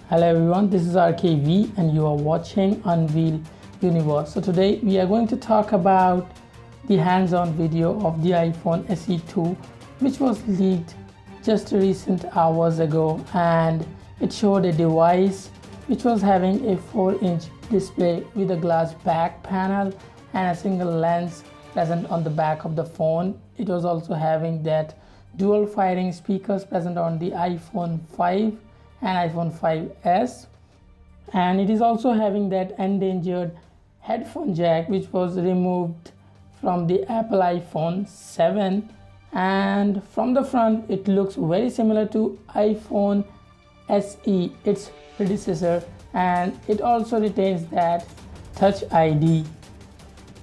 Hello everyone, this is RKV and you are watching Unveil Universe. So today we are going to talk about the hands-on video of the iPhone SE2, which was leaked just recent hours ago, and it showed a device which was having a 4-inch display with a glass back panel and a single lens present on the back of the phone. It was also having that dual firing speakers present on the iPhone 5 and iPhone 5s, and it is also having that endangered headphone jack which was removed from the Apple iPhone 7, and from the front it looks very similar to iPhone SE, its predecessor, and it also retains that Touch ID.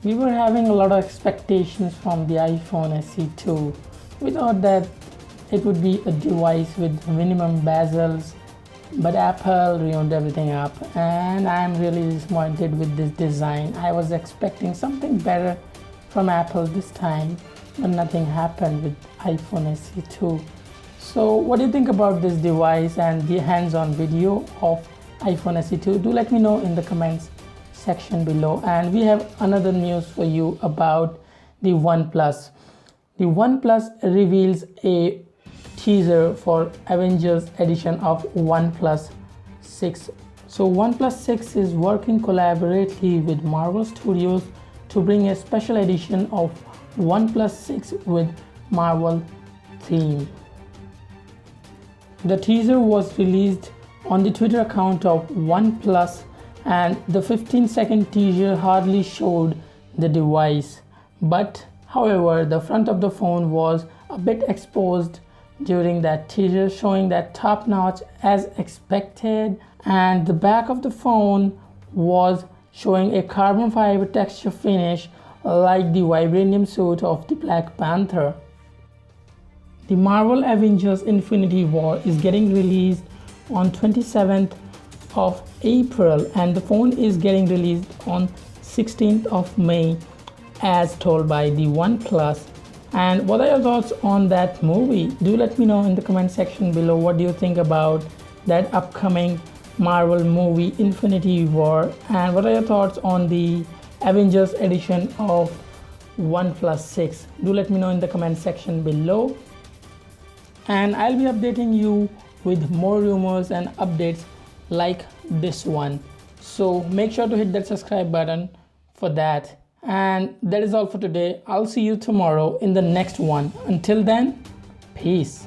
We were having a lot of expectations from the iPhone SE2. We thought that it would be a device with minimum bezels, but Apple ruined everything up, and I'm really disappointed with this design. I was expecting something better from Apple this time, but nothing happened with iPhone SE2. So what do you think about this device and the hands-on video of iPhone SE2? Do let me know in the comments section below. And we have another news for you about the Oneplus. The Oneplus reveals a teaser for Avengers edition of Oneplus 6. So Oneplus 6 is working collaboratively with Marvel Studios to bring a special edition of Oneplus 6 with Marvel theme. The teaser was released on the Twitter account of Oneplus, and the 15-second teaser hardly showed the device, but however the front of the phone was a bit exposed during that teaser, showing that top notch as expected, and the back of the phone was showing a carbon fiber texture finish like the vibranium suit of the Black Panther. The Marvel Avengers Infinity War is getting released on 27th of April, and the phone is getting released on 16th of May as told by the Oneplus. And what are your thoughts on that movie? Do let me know in the comment section below. What do you think about that upcoming Marvel movie Infinity War? And what are your thoughts on the Avengers edition of Oneplus 6? Do let me know in the comment section below. And I'll be updating you with more rumors and updates like this one. So make sure to hit that subscribe button for that. And that is all for today. I'll see you tomorrow in the next one. Until then, peace.